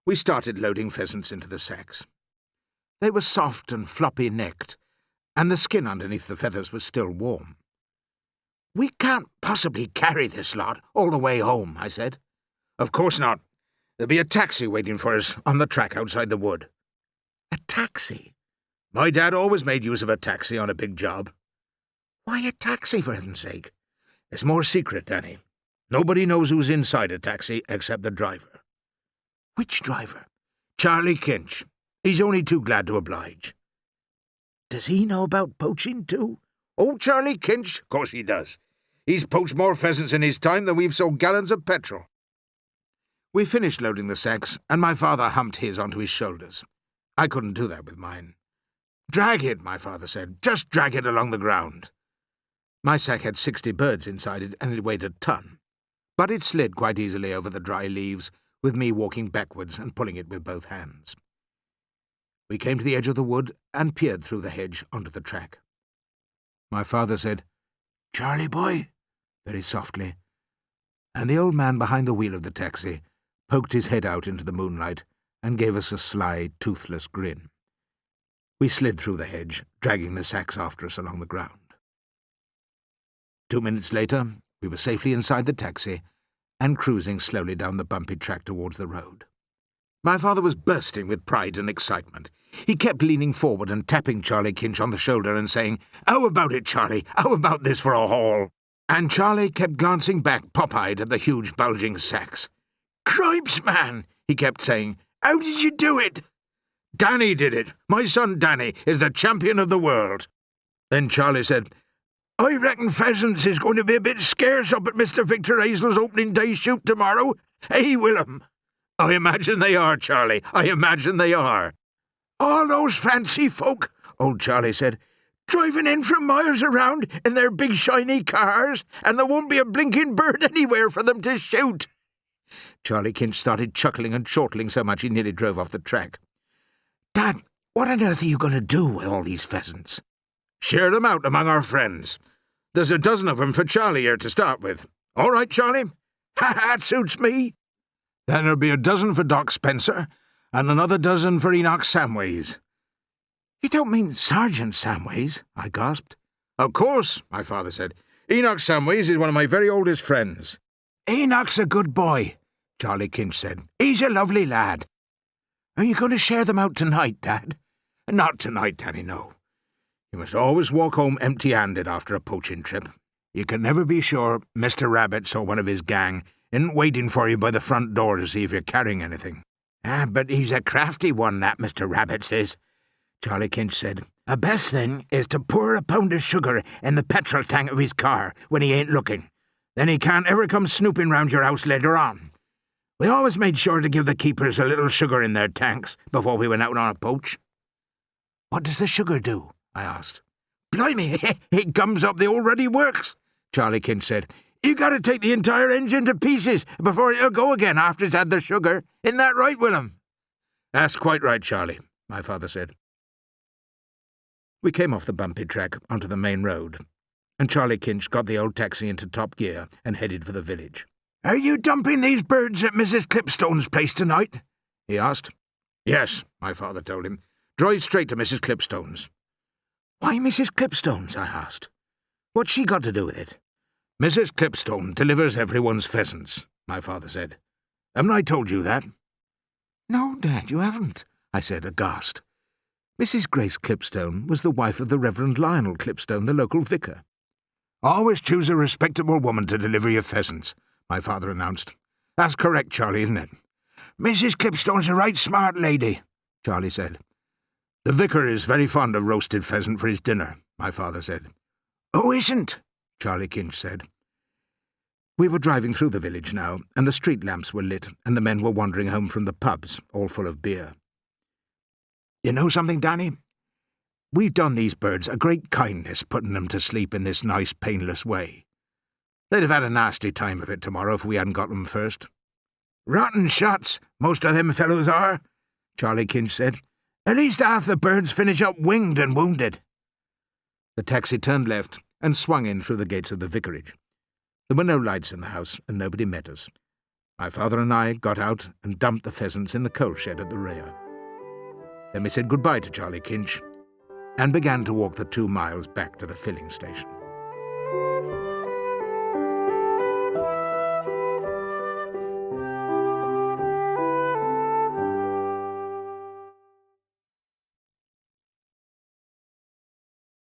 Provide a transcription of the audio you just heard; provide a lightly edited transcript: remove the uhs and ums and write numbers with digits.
We started loading pheasants into the sacks. They were soft and floppy-necked, and the skin underneath the feathers was still warm. "We can't possibly carry this lot all the way home," I said. "Of course not. There'll be a taxi waiting for us on the track outside the wood." "A taxi?" "My dad always made use of a taxi on a big job." "Why a taxi, for heaven's sake?" "It's more secret, Danny. Nobody knows who's inside a taxi except the driver." "Which driver?" "Charlie Kinch. He's only too glad to oblige." "Does he know about poaching, too?" "Oh, Charlie Kinch? Of course he does. He's poached more pheasants in his time than we've sold gallons of petrol." We finished loading the sacks, and my father humped his onto his shoulders. I couldn't do that with mine. "Drag it," my father said. "Just drag it along the ground." My sack had 60 birds inside it, and it weighed a ton. But it slid quite easily over the dry leaves, with me walking backwards and pulling it with both hands. We came to the edge of the wood and peered through the hedge onto the track. My father said, "Charlie boy," very softly, and the old man behind the wheel of the taxi poked his head out into the moonlight and gave us a sly, toothless grin. We slid through the hedge, dragging the sacks after us along the ground. 2 minutes later, we were safely inside the taxi and cruising slowly down the bumpy track towards the road. My father was bursting with pride and excitement. He kept leaning forward and tapping Charlie Kinch on the shoulder and saying, "How about it, Charlie? How about this for a haul?" And Charlie kept glancing back pop-eyed at the huge bulging sacks. "Cripes, man," he kept saying. "How did you do it?" "Danny did it. My son Danny is the champion of the world." Then Charlie said, "I reckon pheasants is going to be a bit scarce up at Mr. Victor Hazel's opening day shoot tomorrow. Hey, Willem?" "I imagine they are, Charlie. I imagine they are." "All those fancy folk," old Charlie said, "driving in from miles around in their big shiny cars, and there won't be a blinking bird anywhere for them to shoot." Charlie Kinch started chuckling and chortling so much he nearly drove off the track. "Dad, what on earth are you going to do with all these pheasants?" "Share them out among our friends. There's a dozen of them for Charlie here to start with. All right, Charlie?" "That suits me." "Then there'll be a dozen for Doc Spencer, and another dozen for Enoch Samways." "You don't mean Sergeant Samways?" I gasped. "Of course," my father said. "Enoch Samways is one of my very oldest friends." "Enoch's a good boy," Charlie Kinch said. "He's a lovely lad." "Are you going to share them out tonight, Dad?" "Not tonight, Danny, no. You must always walk home empty-handed after a poaching trip. You can never be sure Mr. Rabbit or one of his gang isn't waiting for you by the front door to see if you're carrying anything." "But he's a crafty one, that Mr. Rabbit is," Charlie Kinch said. "The best thing is to pour a pound of sugar in the petrol tank of his car when he ain't looking. Then he can't ever come snooping round your house later on. We always made sure to give the keepers a little sugar in their tanks before we went out on a poach." "What does the sugar do?" I asked. "Blimey, it gums up the old ruddy works," Charlie Kinch said. "You got to take the entire engine to pieces before it'll go again after it's had the sugar. Isn't that right, Willem?" "That's quite right, Charlie," my father said. We came off the bumpy track onto the main road, and Charlie Kinch got the old taxi into top gear and headed for the village. "Are you dumping these birds at Mrs. Clipstone's place tonight?" he asked. "Yes," my father told him. "Drive straight to Mrs. Clipstone's." "Why Mrs. Clipstone's?" I asked. "What's she got to do with it?" "Mrs. Clipstone delivers everyone's pheasants," my father said. "Haven't I told you that?" "No, Dad, you haven't," I said, aghast. Mrs. Grace Clipstone was the wife of the Reverend Lionel Clipstone, the local vicar. "Always choose a respectable woman to deliver your pheasants," my father announced. "That's correct, Charlie, isn't it?" "Mrs. Clipstone's a right smart lady," Charlie said. "The vicar is very fond of roasted pheasant for his dinner," my father said. "Oh, isn't?" Charlie Kinch said. We were driving through the village now, and the street lamps were lit, and the men were wandering home from the pubs, all full of beer. "You know something, Danny? We've done these birds a great kindness putting them to sleep in this nice, painless way. They'd have had a nasty time of it tomorrow if we hadn't got them first." "Rotten shots, most of them fellows are," Charlie Kinch said. "At least half the birds finish up winged and wounded." The taxi turned left and swung in through the gates of the vicarage. There were no lights in the house, and nobody met us. My father and I got out and dumped the pheasants in the coal shed at the rear. Then we said goodbye to Charlie Kinch and began to walk the 2 miles back to the filling station.